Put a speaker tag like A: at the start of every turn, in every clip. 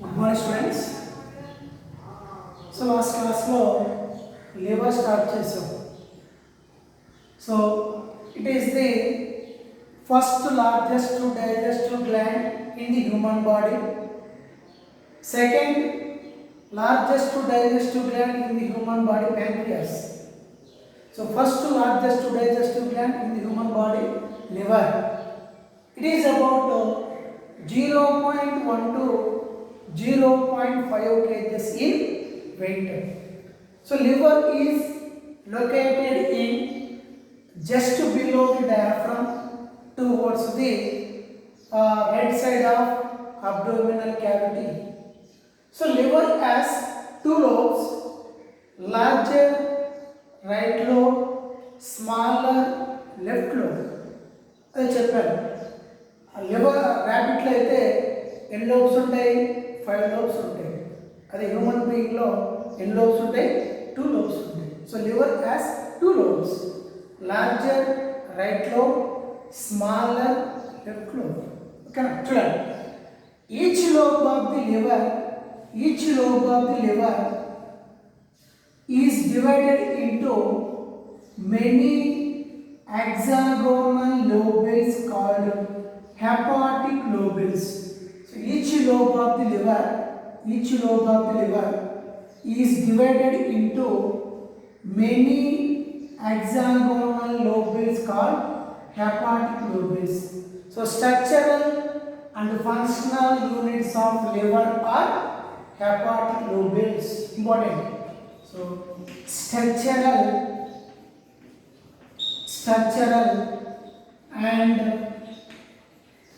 A: Good morning students. So last class లో liver start చేసాం. So it is the first largest digestive gland in the human body. Second largest digestive gland in the human body, pancreas. So first largest digestive gland in the human body, liver. It is about 0.1 to 0.5 kgs in weight. So liver is located in just below the diaphragm towards the right side of abdominal cavity. So liver has two lobes, larger right lobe, smaller left lobe. అది చెప్పాను. Liver ర్యాబిట్లో అయితే ఎన్ని lobes ఉంటాయి? 5 lobes ఉంటాయి. అదే human బీయింగ్లో ఎన్ని lobes ఉంటాయి? 2 lobes ఉంటాయి. So liver has 2 lobes, larger right lobe, smaller left lobe. ఓకేనా? చూడండి, each lobe of the liver is divided into many hexagonal lobules called hepatic lobules. So each lobe of the liver is divided into many hexagonal lobules called hepatic lobules. So structural and functional units of liver are hepatic lobules. Important. So structural and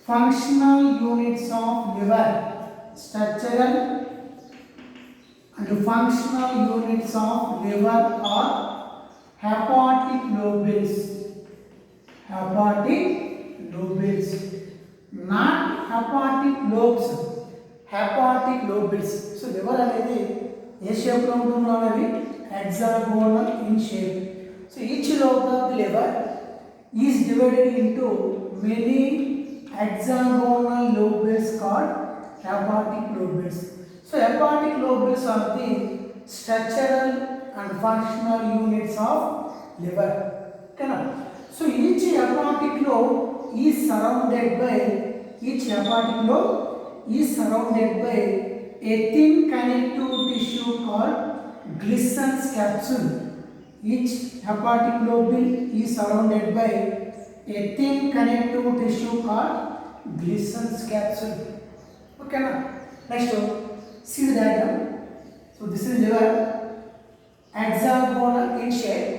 A: functional units of liver. Structural and functional units of liver are hepatic lobules. Hepatic lobules, not hepatic lobes. Hepatic lobules. So liver అనేది ఏ shape లో ఉంటుందో అనేది hexagonal in shape. So each lobe of the liver is divided into many hexagonal lobules called hepatic lobules. So hepatic lobules are the structural and functional units of liver. Okay? So each hepatic lobe is surrounded by a thin connective tissue called Glissen's capsule. Each hepatic lobule is surrounded by a thin connective tissue called Glissen's capsule. Okay, now next see the diagram. So this is liver, hexagonal in shape.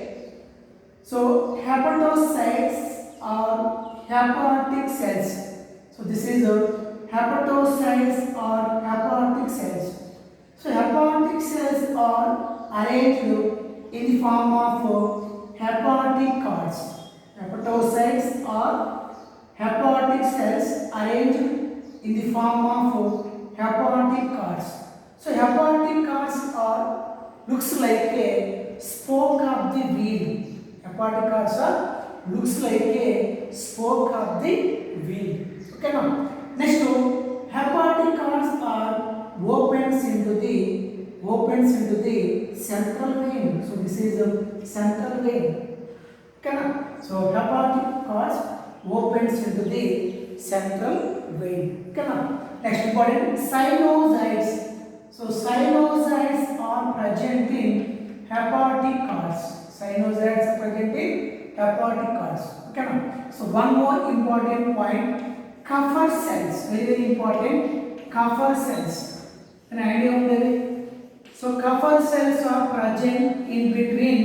A: So hepatocytes are hepatic cells. So this is the hepatocytes are hepatic cells. So hepatic cells are arranged in the form of hepatic cards. Hepatocytes are hepatic cells arranged in the form of hepatic cards. So hepatic cards are looks like a spoke of the wheel. Hepatic cards are looks like a spoke of the wheel. Okay, now next hepatic cards are opens into the central vein. So this is a central vein. Okay, now so hepatic cards opens into the central vein. Okay, now next important, sinusoids. So sinusoids are present in hepatic cards. Sinusoids are present in hepatic cards. Okay, now so one more important point, Kupffer cells, very important. Kupffer cells, an idea of the, so Kupffer cells are present in between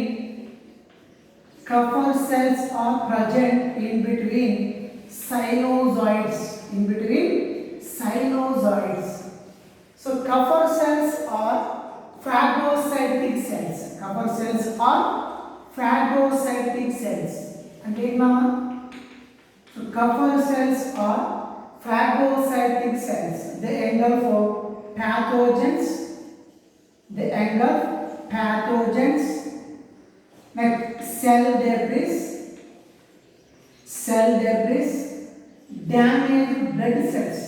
A: sinusoids. So Kupffer cells are phagocytic cells. And now so Kupffer cells are phagocytic cells. They engulf pathogens. Like cell debris, damaged blood cells,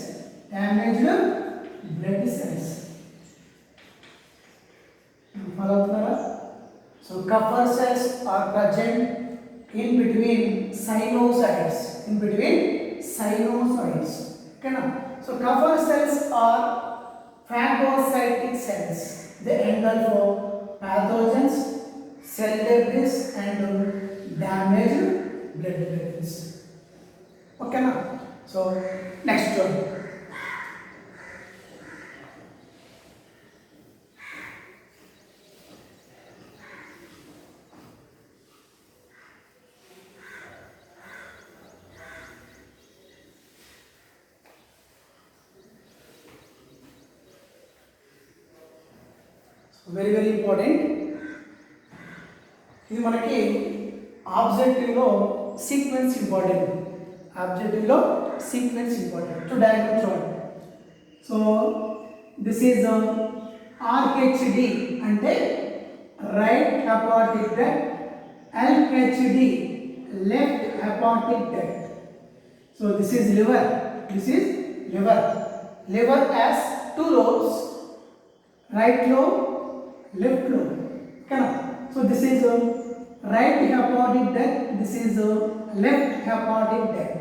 A: blood cells. Follow అవుతున్నారా? So Kupffer cells are present in between sinusoids. In between sinusoids. Okay na? So Kupffer cells are phagocytic cells. They engulf pathogens, cell debris and damaged blood vessels. Okay na? So next one. Very very important. ఇది మనకి ఆబ్జెక్టివ్లో sequence important. ఆబ్జెక్టివ్లో sequence important. To diagram చూడండి. So this is RHD అంటే right hepatic duct, LHD left hepatic duct. So this is liver. This is liver. Liver has two lobes, right lobe, left lobe. Okay. So this is right hepatic duct. This is left hepatic duct.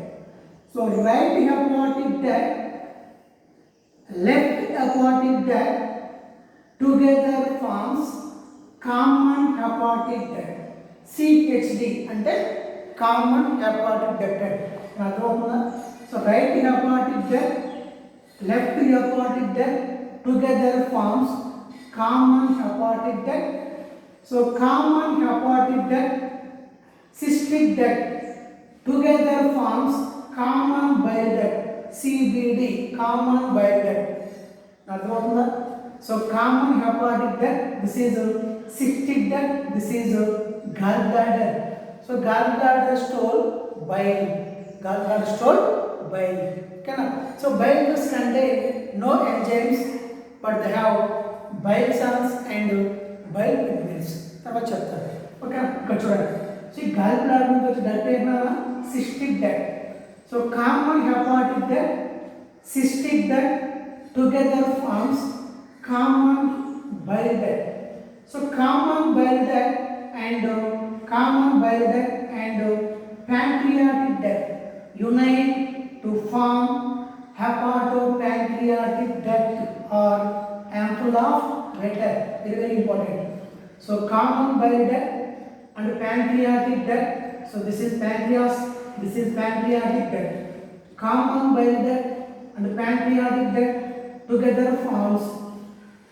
A: So right hepatic duct, left hepatic duct together forms common hepatic duct. CHD అంటే common hepatic duct. అర్థమవుతుందా? So right hepatic duct, left hepatic duct together forms common hepatic duct. So common hepatic duct, cystic duct together forms common bile duct. CBD, common bile duct. అర్థమవుతుందా? So common hepatic duct, this is cystic duct, this is gallbladder. So gallbladder store bile. Gallbladder store bile. Okay. So bile ducts contain no enzymes but they have bile salts and bile pigments. తర్వాత చెప్తాను. Okay, ఇక్కడ చూడండి. So ఈ gall bladder నుంచి వచ్చి duct ఏంటన్నా cystic duct. So common hepatic duct, cystic duct together forms common bile duct. So common bile duct and pancreatic duct unite to form hepatopancreatic duct or ampulla of Vater. Very very important. So common bile duct and pancreatic duct. So this is pancreas, this is pancreatic duct. Common bile duct and pancreatic duct together forms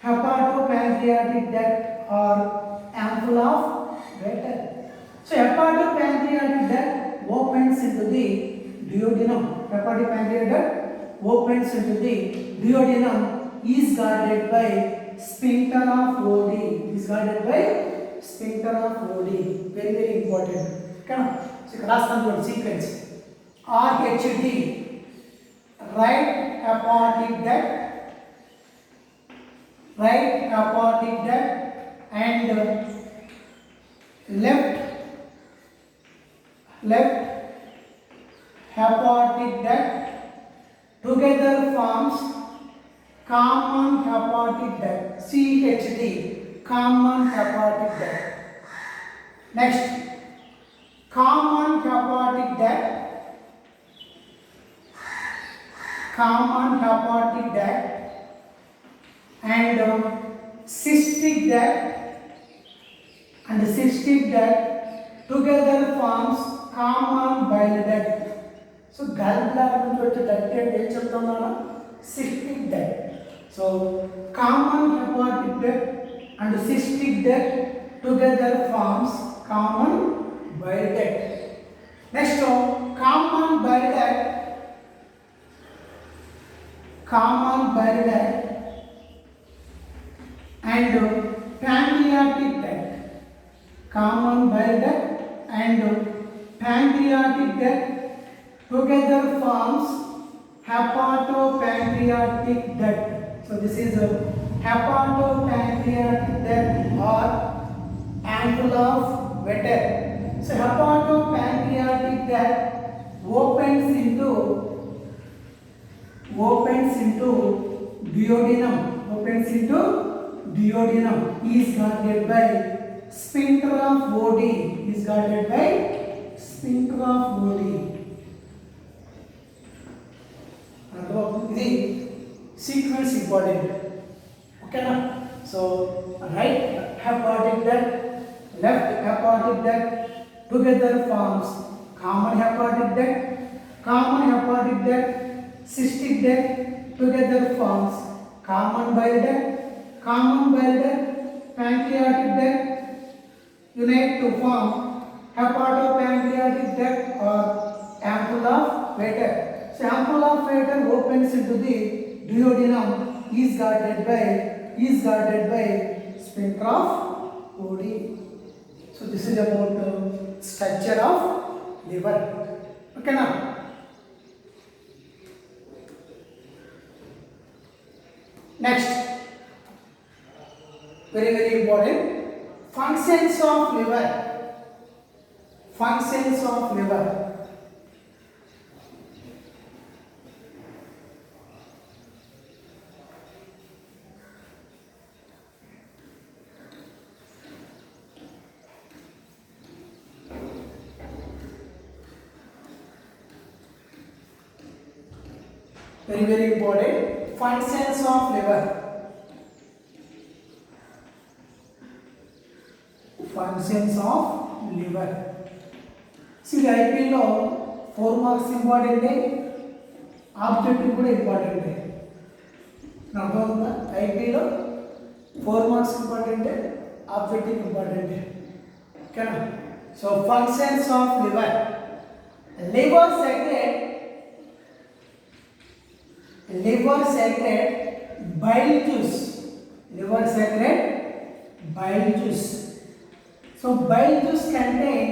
A: hepatopancreatic duct or ampulla of Vater. So hepatopancreatic duct opens into the duodenum. Hepatopancreatic duct opens into the duodenum, is guarded by sphincter of Oddi. Is guarded by sphincter of Oddi. Very very important. Okay. So class control sequence. RHD, right hepatic duct, right hepatic duct and left hepatic duct together forms common hepatic duct. CHD, common hepatic duct. Next, common hepatic duct and cystic duct together forms common bile duct. So gallbladder నుంచి వచ్చే duct అంటే ఏం చెప్తున్నారా? Cystic duct. So common hepatic duct and cystic duct together forms common bile duct. Next common bile duct and pancreatic duct. Common bile duct and pancreatic duct together forms hepatopancreatic duct. So this is a hepatopancreatic duct or ampulla of Vater. So hepatopancreatic duct opens into duodenum opens into duodenum is guarded by sphincter of body is guarded by sphincter of body. ఇది sequence important ఓకేనా. So right hepatic duct left hepatic duct together forms common hepatic duct, common hepatic duct cystic duct together forms common bile duct, common bile duct pancreatic duct unite to form hepatopancreatic duct or ampulla of Vater. So ampulla of Vater opens into the duodenum is guarded by sphincter of body. So this is about structure of liver. Okay now. Next, very important, functions of liver. Functions of liver. Very important, functions of liver. Functions of liver. See IP లో 4 marks important, objective కూడా important. అర్థమవుతుందా? IP లో 4 marks important, objective important ఓకేనా. So functions of liver. Liver secrete bile juice. Liver secrete bile juice. So bile juice contain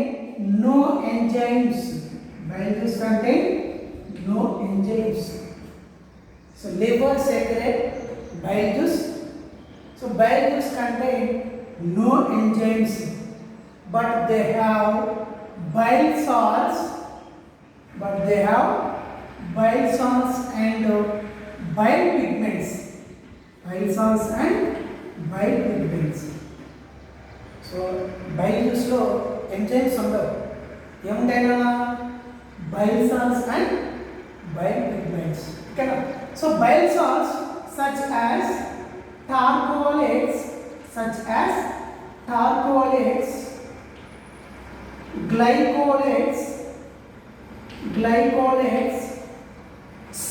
A: no enzymes. Bile juice contain no enzymes. So liver secrete bile juice. So bile juice contain no enzymes, but they have bile salts. Bile salts and bile pigments. Bile salts and bile pigments. So bile juice లో enzymes ఉండవు, ఏముంటాయినా bile salts and bile pigments ఓకేనా. So bile salts such as tartrolates, glycolates,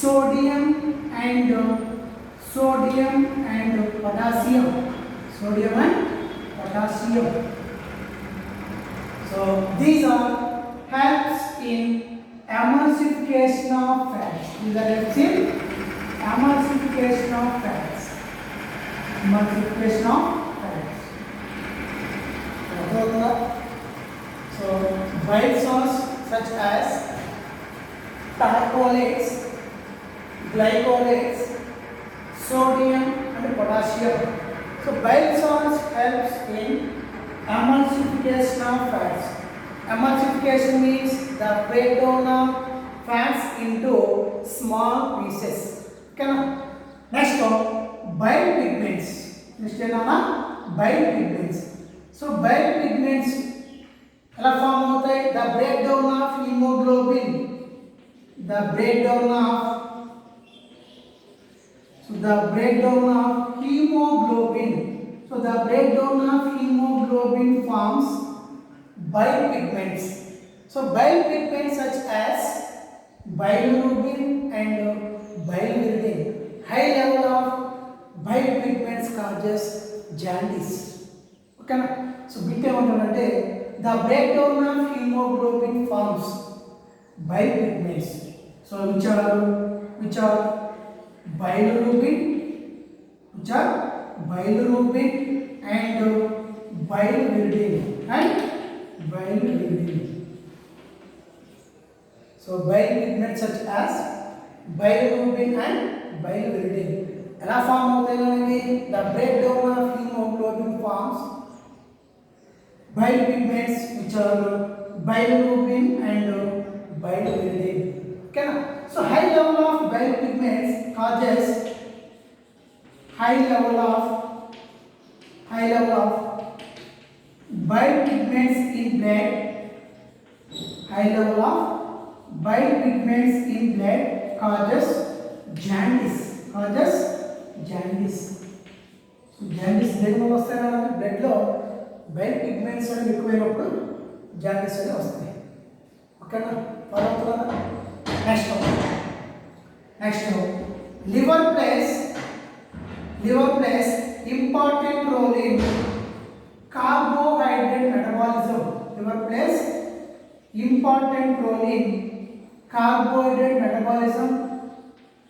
A: sodium and potassium. So these are helps in emulsification of fats. These are helps in emulsification of fats. So bile salts such as tartrolates, glycolates, sodium and potassium. So bile salts helps in emulsification of fats. Emulsification means the breakdown of fats into small pieces. Okay na? Next one, bile pigments. Bile pigments. So bile pigments ఎలా form అవుతాయి? The breakdown of hemoglobin. The breakdown of hemoglobin forms bile pigments. So bile pigments such as bilirubin and biliverdin. High level of bile pigments causes jaundice. Okay na? So bit ఏమంటారంటే the breakdown of hemoglobin forms bile pigments. So which are bilirubin and biliverdin. So bile pigments such as bilirubin and biliverdin ఎలా form అవుతాయి? The breakdown of hemoglobin forms bile pigments which are bilirubin and biliverdin. Okay na? So high level of bile pigments causes high level of bile pigments in blood. High level of bile pigments in blood causes jaundice. So jaundice దేనివల్ల వస్తాయి అన్నమాట, blood లో bile pigments అనేవి ఎక్కువైనప్పుడు jaundice అనేవి వస్తాయి. ఓకేనా, follow అవుతున్నారా? Next liver place important role in carbohydrate metabolism. Liver plays important role in carbohydrate metabolism,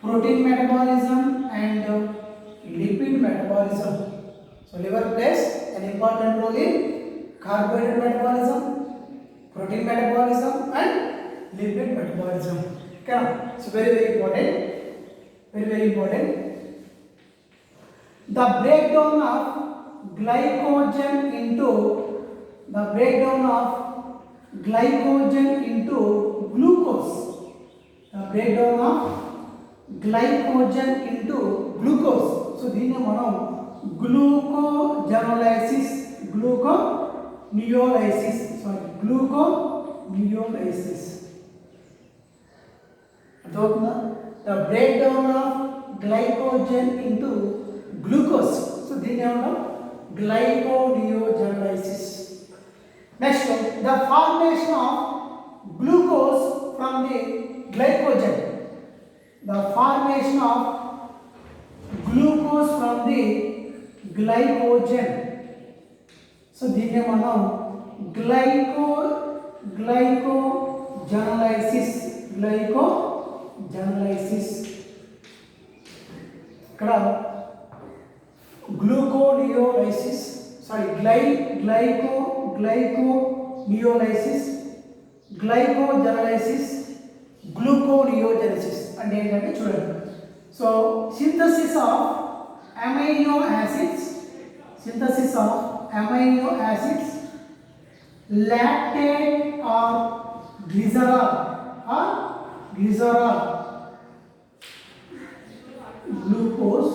A: protein metabolism and lipid metabolism. So liver plays an important role in carbohydrate metabolism, protein metabolism and lipid metabolism. Okay, so very important. The breakdown of glycogen into glucose. So దీన్ని మనం gluconeolysis అర్థమవుతుందా? The breakdown of glycogen into glucose. So దీన్ని ఏమంటాం? glyconeogenesis. Next, the formation of glucose from the glycogen. So దీన్ని మనం glycogenesis. ఇక్కడ gluconeolysis gluconeogenesis అంటే ఏంటంటే చూడండి. So synthesis of amino acids, lactate or glycerol glucose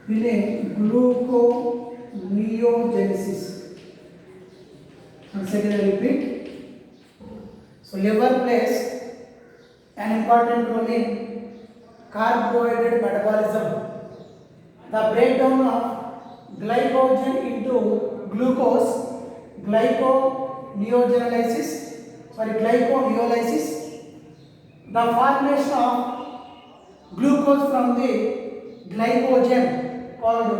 A: దీన్ని gluconeogenesis. Once again I repeat. So liver plays an important role in carbohydrate metabolism. The breakdown of glycogen into glucose, glyconeolysis. The formation of glucose from the glycogen called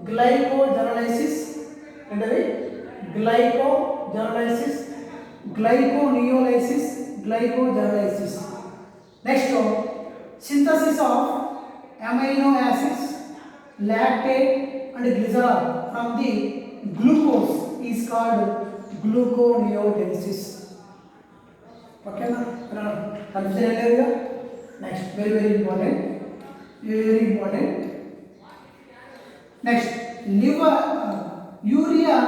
A: glycogenesis. Glyconeolysis. Next, synthesis of amino acids, lactate and glycerol from the glucose is called gluconeogenesis. Okay na? Confusion area. Next, very important. Next, urea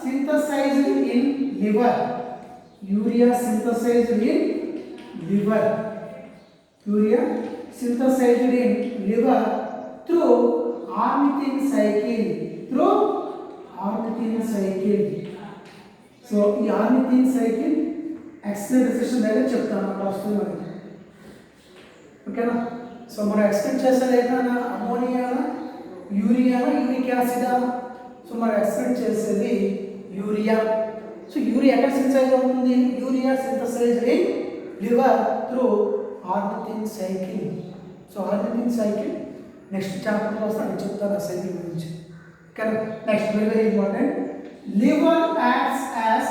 A: synthesized in liver. Urea synthesized in liver through ornithine cycle. So ఈ ornithine cycle extend session దగ్గర చెప్తాను అక్కడ వస్తుంది మనకి. ఓకేనా? So మనం expect చేసేది ఏంటన్నా, అమోనియానా, యూరియానా, యూరిక్ యాసిడా? సో మనం ఎక్స్పెక్ట్ చేసేది యూరియా. సో యూరియా ఎక్కడ సింథసైజ్ అవుతుంది? Urea synthesized in liver through ornithine cycle. So ornithine cycle next చాప్టర్లో వస్తాను చెప్తాను ఆ సైకిల్ గురించి. ఓకేనా? Next very important, liver acts as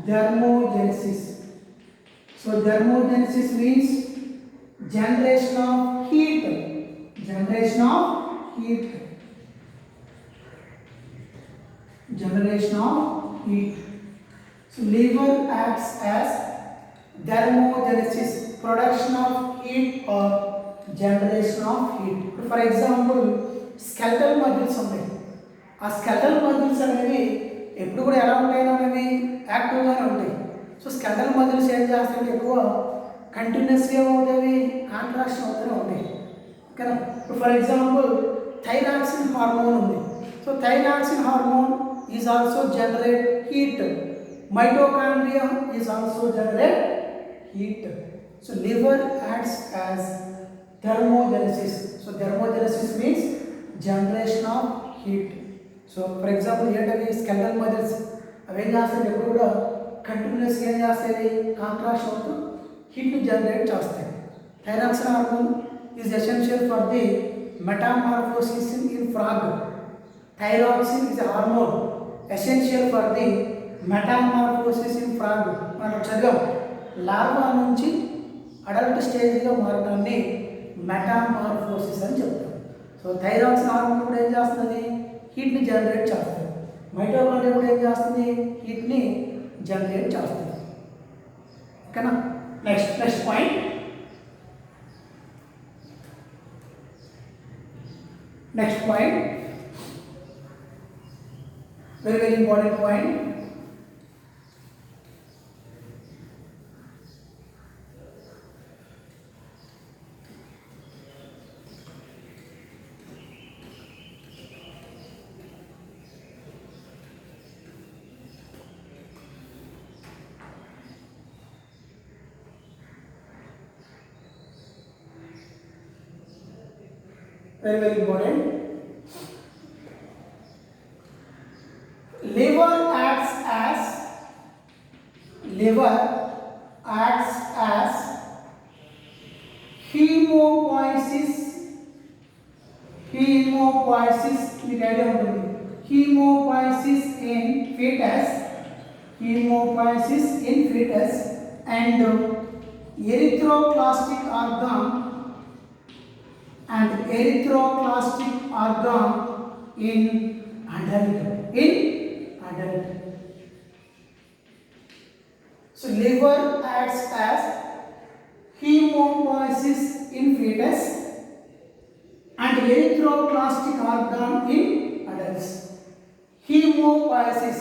A: thermogenesis. So thermogenesis means generation of heat. So liver acts as thermogenesis, production of heat or generation of heat. For example, skeletal muscles ఉన్నాయి. ఆ skeletal muscles అనేవి ఎప్పుడు కూడా ఎలా ఉంటాయి అనేవి యాక్టివ్గానే ఉంటాయి. So skeletal muscles molecules ఏం చేస్తాయంటే ఎక్కువ కంటిన్యూస్గా ఏమవుతాయి, కాంట్రాక్షన్ అవుతూనే ఉంటాయి. ఓకేనా. ఫర్ ఎగ్జాంపుల్ థైరాక్సిన్ హార్మోన్ ఉంది. So thyroxine hormone is also generate heat. Mitochondria is also generate heat. So liver acts as thermogenesis. So thermogenesis means generation of heat. So for example ఏంటవి skeletal muscles అవి ఏం చేస్తాయి, ఎప్పుడు కూడా కంటిన్యూస్గా ఏం చేస్తాయి, కాంట్రాక్షన్ అవుతూ హీట్ని జనరేట్ చేస్తాయి. Thyroxine hormone is essential for the metamorphosis in frog. Thyroxine is a hormone essential for the metamorphosis in frog. మనం చదివాం, లార్వా నుంచి అడల్ట్ స్టేజ్లో మారడాన్ని మెటామార్ఫోసిస్ అని చెప్తాం. సో థైరాక్సిన్ హార్మోన్ కూడా ఏం చేస్తుంది, హీట్ని జనరేట్ చేస్తుంది. మైటోకాండ్రియా కూడా ఏం చేస్తుంది, హీట్ని జనరేట్ చేస్తుంది. ఓకేనా. Next point. Very important point. Very important. Liver acts as hemopoiesis. మీకు ఐడియా ఉంటుంది. Hemopoiesis in fetus and erythroclastic organ in adult. So liver acts as hemopoiesis in fetus and erythroclastic organ in adults. Hemopoiesis.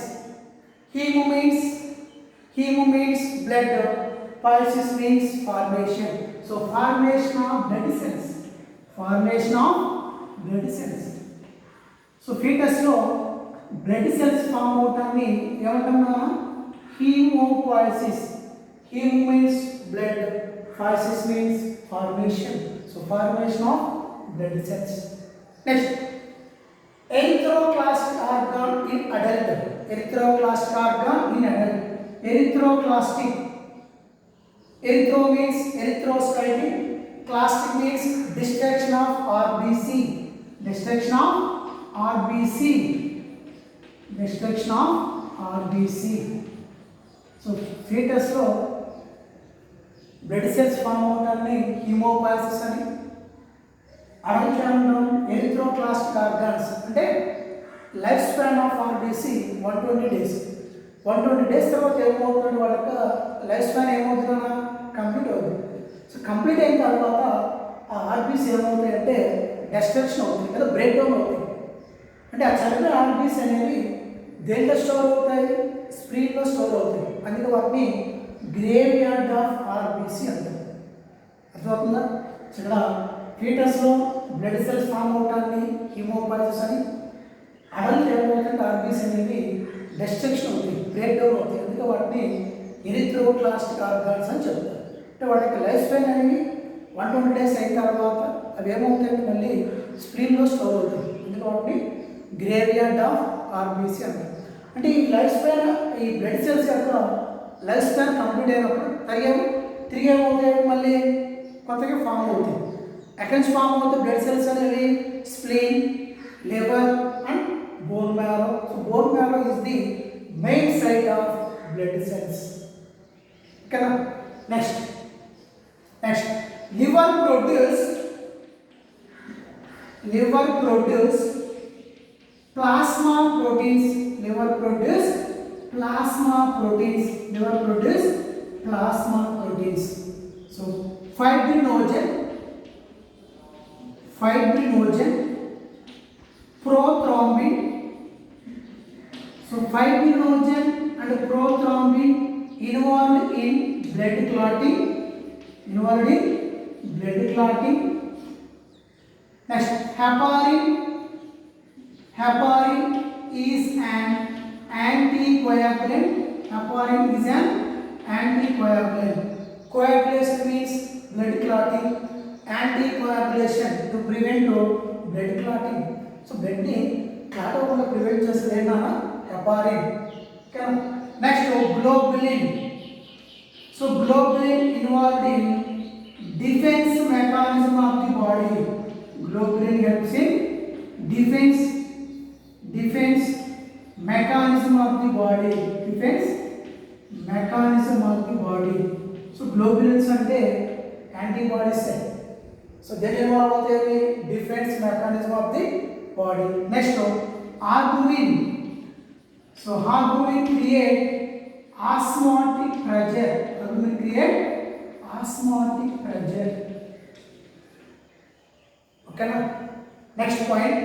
A: Hemo means blood. Poiesis means formation. So formation of blood cells. So ఫీటస్లో blood cells form అవటాన్ని ఏమంటున్నా, hemopoiesis. Hemo means blood, poiesis means formation. So formation of blood cells. Next erythroclastic organ in adult. Erythroclastic. Erythro means erythrocytic. Clastic means destruction of RBC. So fetus లో blood cells form అవడాన్ని hemopoiesis అని, adult అంటాం erythroclastic organs. అంటే life span of RBC 120 days. 120 days తర్వాత ఏమవుతుంది, వాళ్ళకి life span ఏమవుతుందన్నా complete అవుతుంది. సో కంప్లీట్ అయిన తర్వాత ఆ ఆర్బీసీ ఏమవుతాయి అంటే డెస్ట్రక్షన్ అవుతుంది లేదా బ్రేక్ డౌన్ అవుతుంది. అంటే ఆ చనిపోయిన ఆర్బీసీ అనేవి దేంట్లో స్టోర్ అవుతాయి, స్ప్లీన్లో స్టోర్ అవుతాయి. అందుకే వాటిని గ్రేవ్ యార్డ్ ఆఫ్ ఆర్బీసీ అంటారు. అర్థమవుతుందా. ఇక్కడ ఫీటస్లో బ్లడ్ సెల్స్ ఫామ్ అవటాన్ని హీమోపాయిసిస్ అని, అడల్ట్ ఏమవుతుంటే ఆర్బీసీ అనేవి డెస్ట్రక్షన్ అవుతాయి, బ్రేక్ డౌన్ అవుతాయి. అందుకే వాటిని ఎరిథ్రోక్లాస్టిక్ ఆర్గాన్స్ అని చెప్తారు. అంటే వాటికి లైఫ్ స్పాన్ అనేవి 120 days అయిన తర్వాత అవి ఏమవుతాయంటే మళ్ళీ స్ప్లీన్లో స్టోర్ అవుతాయి. అందుకే వాటిని గ్రేవ్ యార్డ్ ఆఫ్ ఆర్బీసీ అంటారు. అంటే ఈ లైఫ్ స్పాన్, ఈ బ్లడ్ సెల్స్ యొక్క లైఫ్ స్పాన్ కంప్లీట్ అయినప్పుడు తిరిగి ఏమవుతాయి, మళ్ళీ కొత్తగా ఫామ్ అవుతాయి. ఎక్కడి నుంచి ఫామ్ అవుతాయి బ్లడ్ సెల్స్ అనేవి, spleen, liver and bone marrow. So bone marrow is the main site of blood cells. ఓకేనా. Next liver produce plasma proteins. Liver produce plasma proteins. So fibrinogen, prothrombin. So fibrinogen and prothrombin involved in blood clotting, involved in blood clotting. Next, heparin. Heparin is an anticoagulant. Heparin is an anticoagulant. Coagulation means blood clotting. Anticoagulation to prevent blood clotting. So blood ni clot avvakunda prevent chestadi enna heparin. Okay. Next, globulin. So globulin involved in defense mechanism of the body. Globulin helps in defense mechanism of the body. Defense mechanism of the body. So globulins ante antibodies. So they involve the defense mechanism of the body. Next, albumin. So albumin create osmotic pressure. Albumin create osmotic pressure. Okay na? Next point,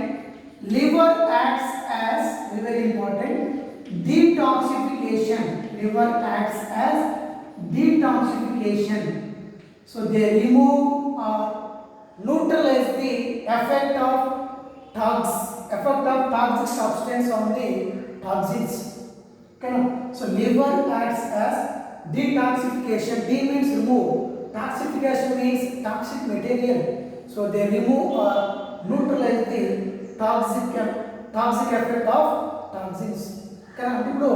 A: liver acts as, very important, detoxification. Liver acts as detoxification. So they remove or neutralize the effect of toxic substance on the toxins. Okay. So liver acts as detoxification. D means remove. Toxification means toxic material. So they remove or neutralize the toxic effect of toxins. Okay. ఇప్పుడు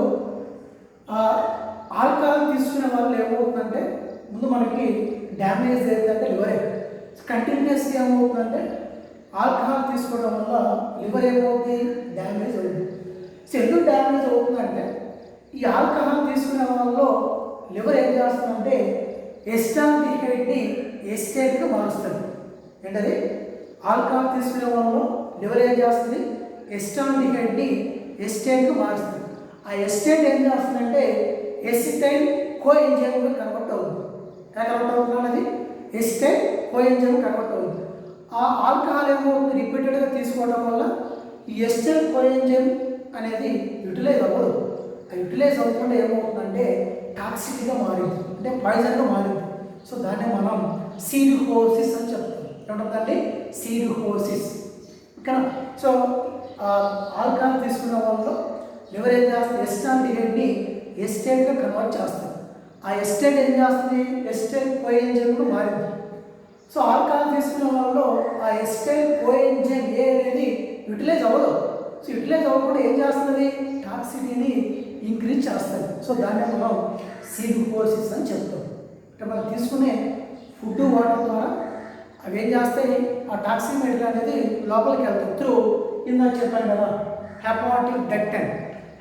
A: alcohol తీసుకునే వాళ్ళు ఏమవుతుందంటే ముందు మనకి damage ఏంటంటే లివరే. కంటిన్యూస్గా ఏమవుతుందంటే alcohol తీసుకోవడం వల్ల లివర్ ఏమవుతుంది, డ్యామేజ్ అవుతుంది. సో ఎందుకు డ్యామేజ్ అవుతుందంటే ఈ ఆల్కహాల్ తీసుకునే వాళ్ళలో లివర్ ఏం చేస్తుందంటే ఎస్టాల్డిహైడ్ని ఎస్టేట్గా మారుస్తుంది. ఏంటది? ఆల్కహాల్ తీసుకునే వాళ్ళలో లివర్ ఏం చేస్తుంది, ఎస్టాల్డిహైడ్ని ఎస్టేట్గా మారుస్తుంది. ఆ ఎస్టేట్ ఏం చేస్తుందంటే ఎసిటైల్ కోఎంజైమ్గా కన్వర్ట్ అవుతుంది. కన్వర్ట్ అవుతుంది అది ఎసిటైల్ కోఎంజైమ్ కన్వర్ట్ అవుతుంది. ఆ ఆల్కహాల్ ఏమవుతుంది, రిపీటెడ్గా తీసుకోవడం వల్ల ఈ ఎసిటైల్ కోఎంజైమ్ అనేది యూటిలైజ్ అవ్వదు. ఆ యూటిలైజ్ అవ్వకుండా ఏమవుతుందంటే టాక్సిక్గా మారింది, అంటే పాయిజన్గా మారింది. సో దాన్ని మనం సిర్హోసిస్ అని చెప్తాం. ఏమంటుందండి? సిర్హోసిస్. ఓకేనా? సో ఆల్కహాల్ తీసుకున్న వాళ్ళు లివర్ ఏం చేస్తుంది, ఎస్టాల్డిహైడ్ని ఎస్టేట్గా కన్వర్ట్ చేస్తుంది. ఆ ఎస్టేట్ ఏం చేస్తుంది, ఎస్టైల్ కోఎంజైమ్గా మారింది. సో ఆల్కహాల్ తీసుకున్న వాళ్ళు ఆ ఎస్టైల్ కోఎంజైమ్ ఏ అనేది యూటిలైజ్ అవ్వదు. సో యూటిలైజ్ అవ్వకుండా ఏం చేస్తుంది, టాక్సిటీని ఇంక్రీజ్ చేస్తుంది. సో దాన్ని మనం సిర్హోసిస్ అని చెప్తాం. అంటే మనం తీసుకునే ఫుడ్, వాటర్ ద్వారా అవి ఏం చేస్తాయి, ఆ టాక్సిక్ మెటీరియల్ అనేది లోపలికి వెళ్తాయి త్రూ ఇందాక చెప్పాను కదా హెపాటిక్ డక్ట్ అని.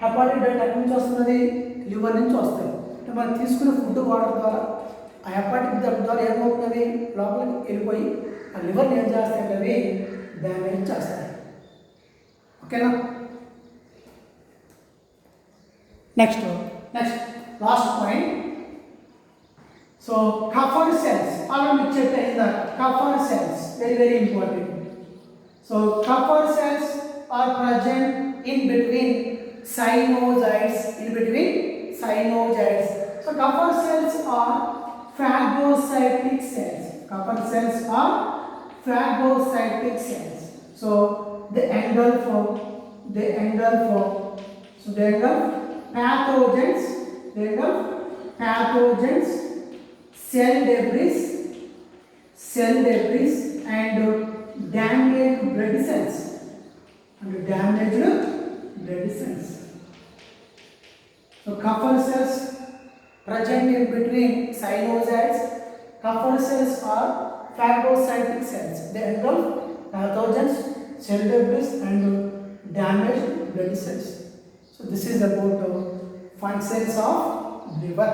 A: హెపాటిక్ డక్ట్ ఎక్కడి నుంచి వస్తుంది, లివర్ నుంచి వస్తాయి. అంటే మనం తీసుకునే ఫుడ్, వాటర్ ద్వారా ఆ హెపాటిక్ డక్ట్ ద్వారా ఏమవుతుంది, లోపలికి వెళ్ళిపోయి ఆ లివర్ని ఏం చేస్తాయి, అవి డ్యామేజ్ చేస్తాయి. ఓకేనా? Next last point. So Kupffer cells అలా మీకు చెప్పాను ఇందాక. Kupffer cells very important. So Kupffer cells are present in between sinusoids. So Kupffer cells are phagocytic cells. Copper cells are phagocytic cells. So they engulf pathogens, cell debris and damaged blood cells. So Kupffer cells present in between cyanozytes. Kupffer cells are phagocytic cells. They engulf pathogens, cell debris and damaged blood cells. So this is about functions of liver.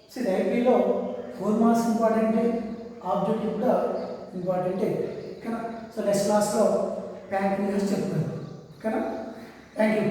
A: See, the IP lo 4 marks important, objective kuda important. Okay. So next class lo pancreas cheptanu. Okay. Thank you.